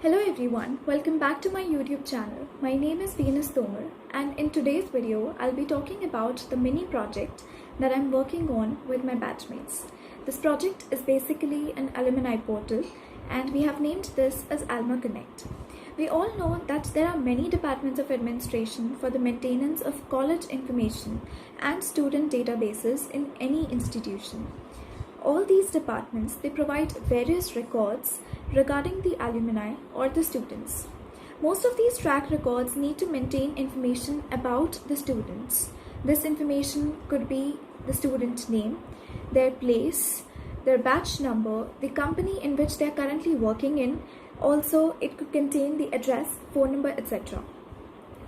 Hello everyone, welcome back to my YouTube channel. My name is Venus Tomar and in today's video I'll be talking about the mini project that I'm working on with my batchmates. This project is basically an alumni portal and we have named this as Alma Connect. We all know that there are many departments of administration for the maintenance of college information and student databases in any institution. All these departments, they provide various records regarding the alumni or the students. Most of these track records need to maintain information about the students. This information could be the student name, their place, their batch number, the company in which they are currently working in. Also, it could contain the address, phone number, etc.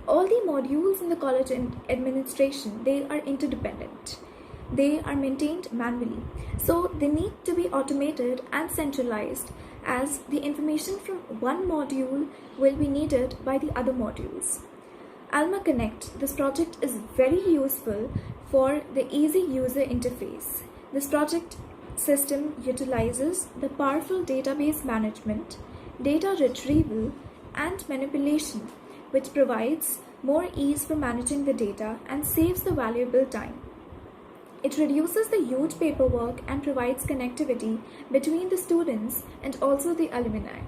All the modules in the college administration, they are interdependent. They are maintained manually, so they need to be automated and centralized, as the information from one module will be needed by the other modules. Alma Connect, this project is very useful for the easy user interface. This project system utilizes the powerful database management, data retrieval and manipulation, which provides more ease for managing the data and saves the valuable time. It reduces the huge paperwork and provides connectivity between the students and also the alumni.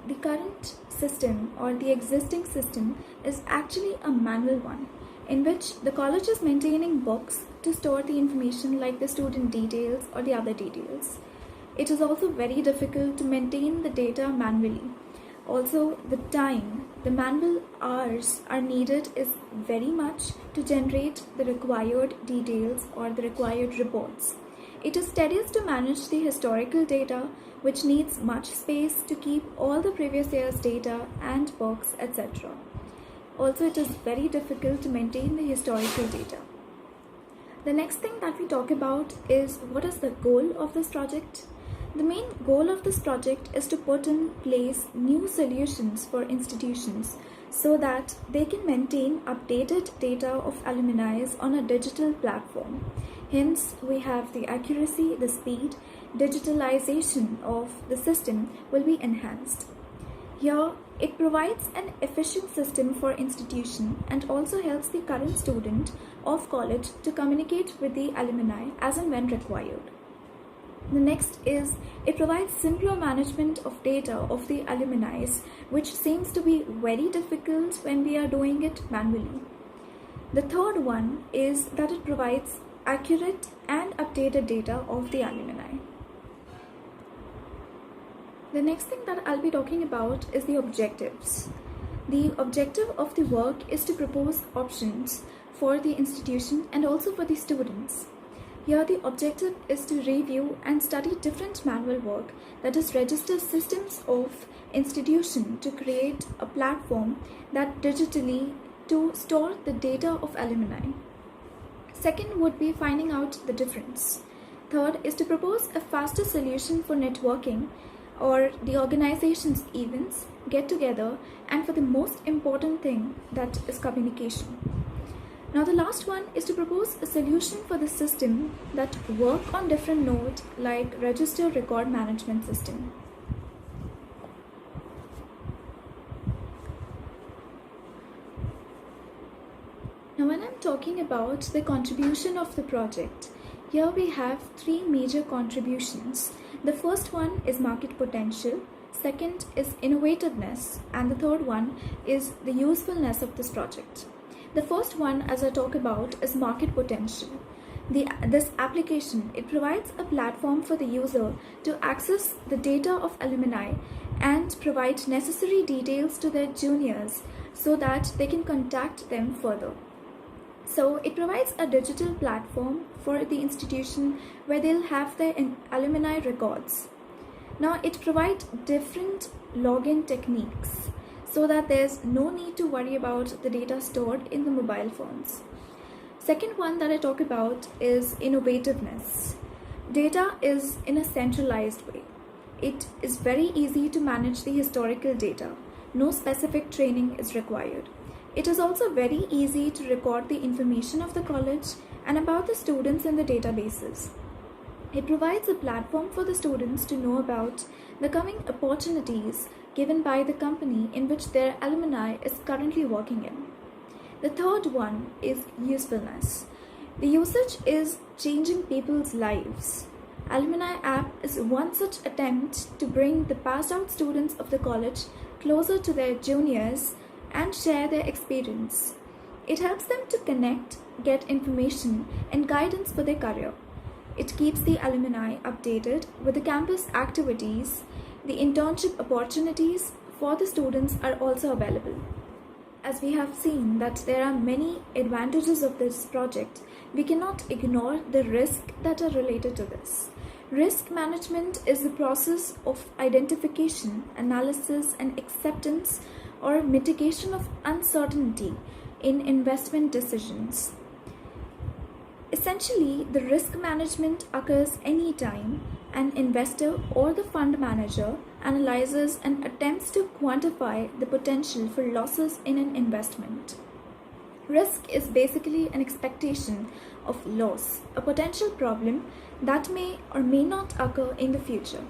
The current system or the existing system is actually a manual one, in which the college is maintaining books to store the information like the student details or the other details. It is also very difficult to maintain the data manually. Also, the manual hours are needed is very much to generate the required details or the required reports. It is tedious to manage the historical data, which needs much space to keep all the previous year's data and books, etc. Also, it is very difficult to maintain the historical data. The next thing that we talk about is what is the goal of this project. The main goal of this project is to put in place new solutions for institutions so that they can maintain updated data of alumni on a digital platform. Hence, we have the accuracy, the speed, digitalization of the system will be enhanced. Here, it provides an efficient system for institution and also helps the current student of college to communicate with the alumni as and when required. The next is it provides simpler management of data of the alumni, which seems to be very difficult when we are doing it manually. The third one is that it provides accurate and updated data of the alumni. The next thing that I'll be talking about is the objectives. The objective of the work is to propose options for the institution and also for the students. Here the objective is to review and study different manual work, that is register systems of institution to create a platform that digitally to store the data of alumni. Second would be finding out the difference. Third is to propose a faster solution for networking or the organization's events, get together, and for the most important thing, that is communication. Now the last one is to propose a solution for the system that work on different nodes like register record management system. Now when I'm talking about the contribution of the project, here we have three major contributions. The first one is market potential, second is innovativeness, and the third one is the usefulness of this project. The first one, as I talk about, is market potential. This application, it provides a platform for the user to access the data of alumni and provide necessary details to their juniors so that they can contact them further. So it provides a digital platform for the institution where they'll have their alumni records. Now it provides different login techniques, so that there's no need to worry about the data stored in the mobile phones. Second one that I talk about is innovativeness. Data is in a centralized way. It is very easy to manage the historical data. No specific training is required. It is also very easy to record the information of the college and about the students in the databases. It provides a platform for the students to know about the coming opportunities given by the company in which their alumni is currently working in. The third one is usefulness. The usage is changing people's lives. Alumni app is one such attempt to bring the passed out students of the college closer to their juniors and share their experience. It helps them to connect, get information, and guidance for their career. It keeps the alumni updated with the campus activities. The internship opportunities for the students are also available. As we have seen that there are many advantages of this project, we cannot ignore the risks that are related to this. Risk management is the process of identification, analysis, and acceptance or mitigation of uncertainty in investment decisions. Essentially, the risk management occurs anytime an investor or the fund manager analyzes and attempts to quantify the potential for losses in an investment. Risk is basically an expectation of loss, a potential problem that may or may not occur in the future.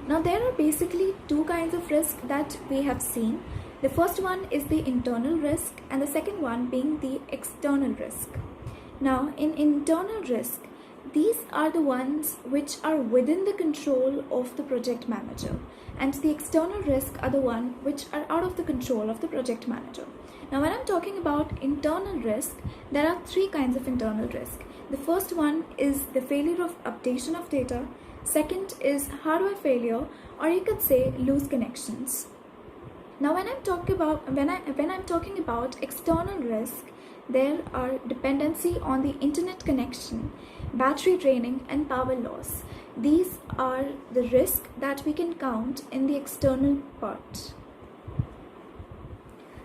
Now, there are basically two kinds of risk that we have seen. The first one is the internal risk, and the second one being the external risk. Now, in internal risk, these are the ones which are within the control of the project manager, and the external risk are the ones which are out of the control of the project manager. Now, when I'm talking about internal risk, there are three kinds of internal risk. The first one is the failure of updation of data. Second is hardware failure, or you could say loose connections. Now, when I'm talking about external risk, there are dependency on the internet connection, battery draining, and power loss. These are the risks that we can count in the external part.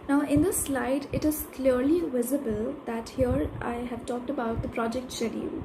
Now, in this slide, it is clearly visible that here I have talked about the project schedule.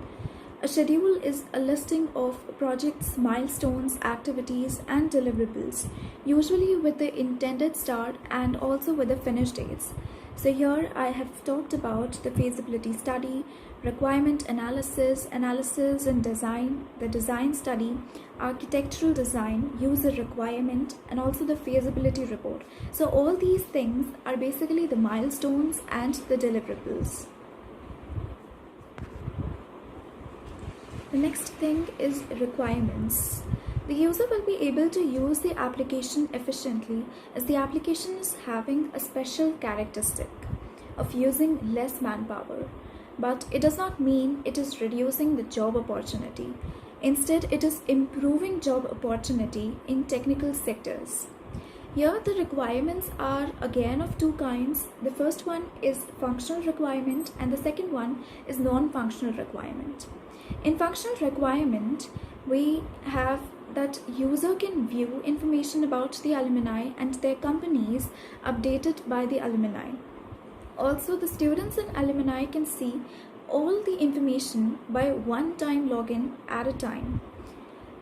A schedule is a listing of project's milestones, activities, and deliverables, usually with the intended start and also with the finish dates. So here I have talked about the feasibility study, requirement analysis and design, the design study, architectural design, user requirement, and also the feasibility report. So all these things are basically the milestones and the deliverables. The next thing is requirements. The user will be able to use the application efficiently as the application is having a special characteristic of using less manpower. But it does not mean it is reducing the job opportunity. Instead, it is improving job opportunity in technical sectors. Here, the requirements are again of two kinds. The first one is functional requirement and the second one is non-functional requirement. In functional requirement, we have that user can view information about the alumni and their companies updated by the alumni. Also, the students and alumni can see all the information by one-time login at a time.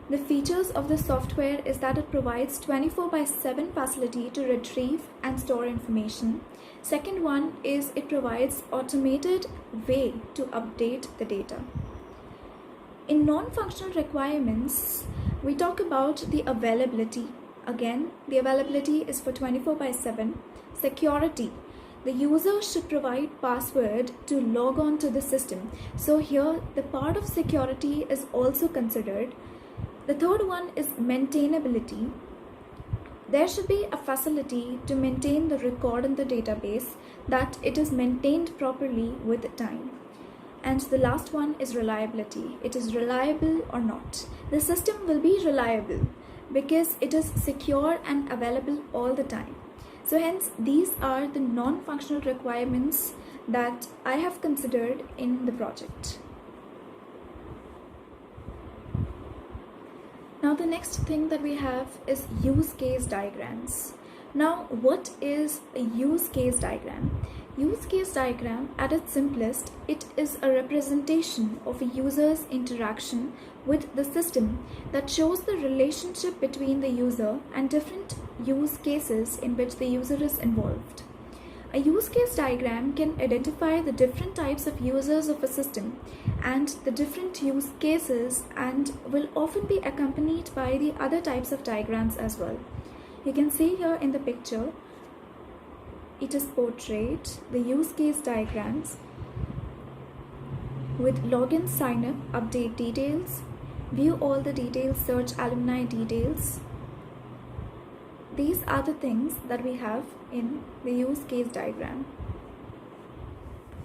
The features of the software is that it provides 24/7 facility to retrieve and store information. Second one is it provides automated way to update the data. In non-functional requirements, we talk about the availability. Again, the availability is for 24/7. Security. The user should provide password to log on to the system. So here, the part of security is also considered. The third one is maintainability. There should be a facility to maintain the record in the database, that it is maintained properly with time. And the last one is reliability. It is reliable or not. The system will be reliable because it is secure and available all the time. So hence, these are the non-functional requirements that I have considered in the project. Now the next thing that we have is use case diagrams. Now, what is a use case diagram? Use case diagram, at its simplest, it is a representation of a user's interaction with the system that shows the relationship between the user and different use cases in which the user is involved. A use case diagram can identify the different types of users of a system and the different use cases, and will often be accompanied by the other types of diagrams as well. You can see here in the picture, it is portrayed the use case diagrams with login, sign up, update details, view all the details, search alumni details. These are the things that we have in the use case diagram.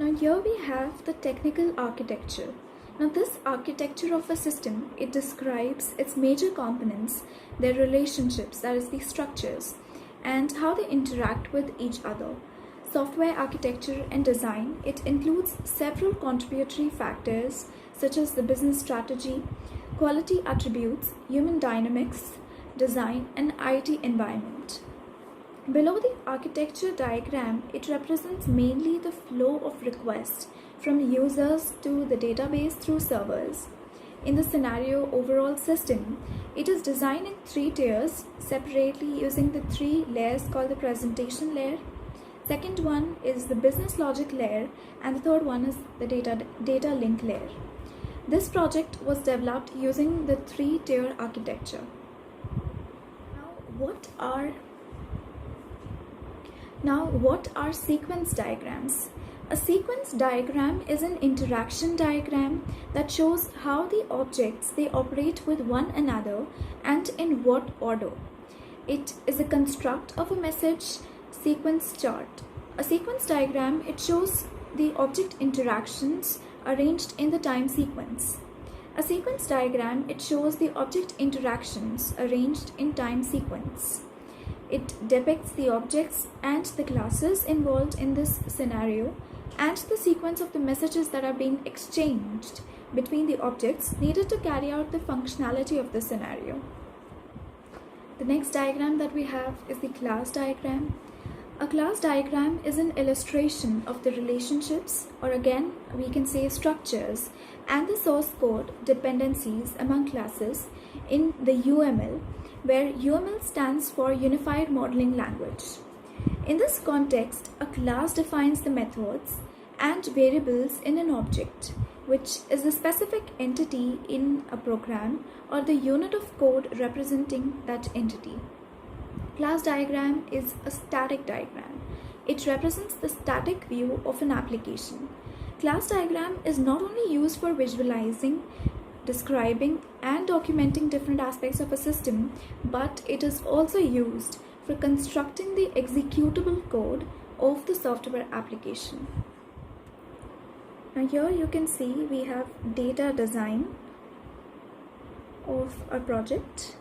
Now here we have the technical architecture. Now this architecture of a system, it describes its major components, their relationships, that is the structures, and how they interact with each other. Software architecture and design, it includes several contributory factors such as the business strategy, quality attributes, human dynamics, design, and IT environment. Below the architecture diagram, it represents mainly the flow of requests from users to the database through servers. In the scenario overall system, it is designed in 3 tiers separately using the 3 layers called the presentation layer. Second one is the business logic layer, and the third one is the data link layer. This project was developed using the 3-tier architecture. Now what are sequence diagrams? A sequence diagram is an interaction diagram that shows how the objects they operate with one another and in what order. It is a construct of a message sequence chart. A sequence diagram, it shows the object interactions arranged in the time sequence. A sequence diagram, it shows the object interactions arranged in time sequence. It depicts the objects and the classes involved in this scenario and the sequence of the messages that are being exchanged between the objects needed to carry out the functionality of the scenario. The next diagram that we have is the class diagram. A class diagram is an illustration of the relationships, or again we can say structures, and the source code dependencies among classes in the UML, where UML stands for Unified Modeling Language. In this context, a class defines the methods and variables in an object, which is a specific entity in a program or the unit of code representing that entity. Class diagram is a static diagram. It represents the static view of an application. Class diagram is not only used for visualizing, describing, and documenting different aspects of a system, but it is also used for constructing the executable code of the software application. Now here you can see we have data design of our project.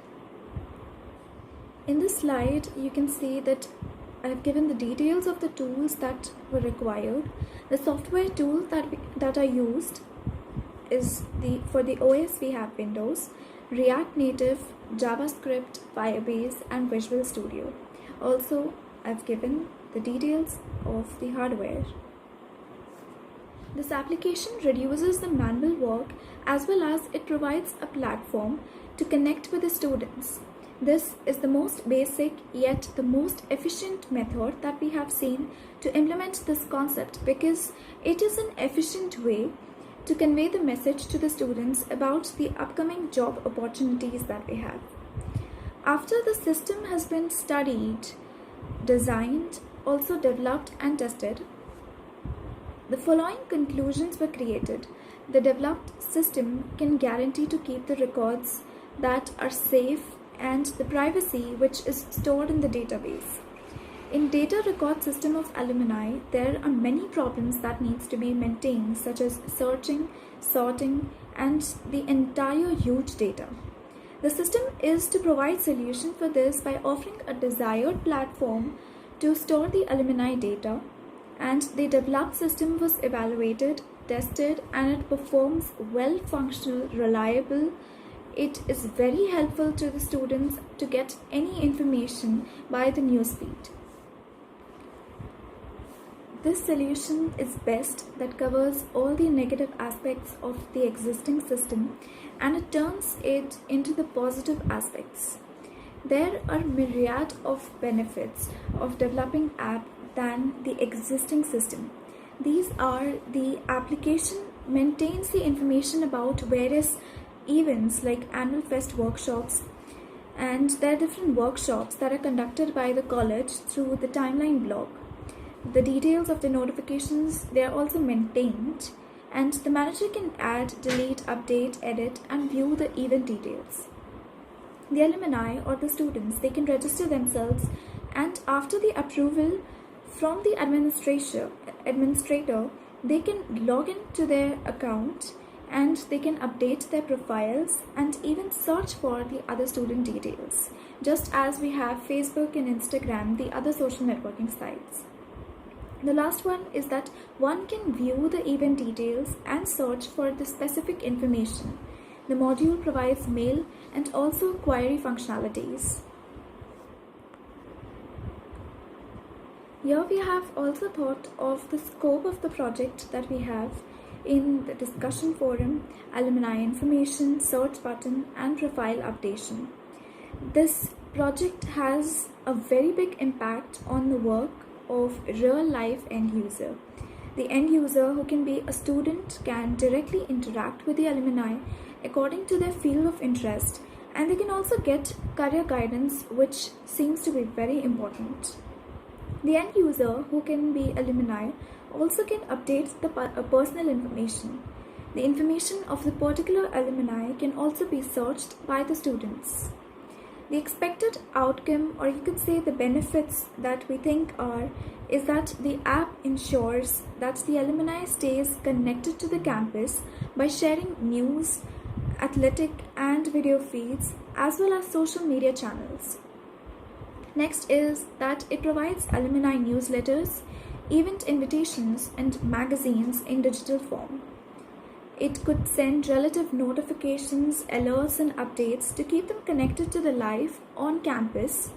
In this slide, you can see that I have given the details of the tools that were required. The software tools that are used is for the OS we have Windows, React Native, JavaScript, Firebase, and Visual Studio. Also, I've given the details of the hardware. This application reduces the manual work as well as it provides a platform to connect with the students. This is the most basic yet the most efficient method that we have seen to implement this concept, because it is an efficient way to convey the message to the students about the upcoming job opportunities that we have. After the system has been studied, designed, also developed and tested, the following conclusions were created. The developed system can guarantee to keep the records that are safe and the privacy which is stored in the database. In data record system of alumni, there are many problems that needs to be maintained, such as searching, sorting, and the entire huge data. The system is to provide solution for this by offering a desired platform to store the alumni data, and the developed system was evaluated, tested, and it performs well, functional, reliable. It is very helpful to the students to get any information by the newsfeed. This solution is best that covers all the negative aspects of the existing system and it turns it into the positive aspects. There are myriad of benefits of developing app than the existing system. These are the application maintains the information about various events like annual fest workshops, and there are different workshops that are conducted by the college through the timeline blog. The details of the notifications, they are also maintained, and the manager can add, delete, update, edit, and view the event details. The alumni or the students, they can register themselves, and after the approval from the administrator, they can log into their account and they can update their profiles and even search for the other student details, just as we have Facebook and Instagram, the other social networking sites. The last one is that one can view the event details and search for the specific information. The module provides mail and also query functionalities. Here we have also thought of the scope of the project that we have in the discussion forum, alumni information, search button, and profile updation. This project has a very big impact on the work of real life end user. The end user, who can be a student, can directly interact with the alumni according to their field of interest, and they can also get career guidance, which seems to be very important. The end user, who can be alumni, also can update the personal information. The information of the particular alumni can also be searched by the students. The expected outcome, or you could say the benefits that we think is that the app ensures that the alumni stays connected to the campus by sharing news, athletic and video feeds, as well as social media channels. Next is that it provides alumni newsletters, event invitations, and magazines in digital form. It could send relative notifications, alerts, and updates to keep them connected to the life on campus.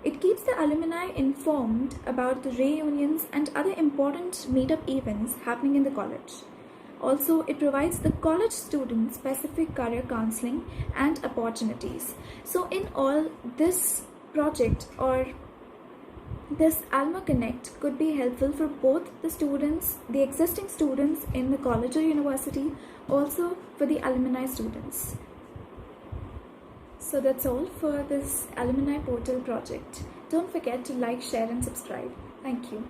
It keeps the alumni informed about the reunions and other important meetup events happening in the college. Also, it provides the college students specific career counseling and opportunities. So in all, this project or this Alma Connect could be helpful for both the students, the existing students in the college or university, also for the alumni students. So that's all for this alumni portal project. Don't forget to like, share, and subscribe. Thank you.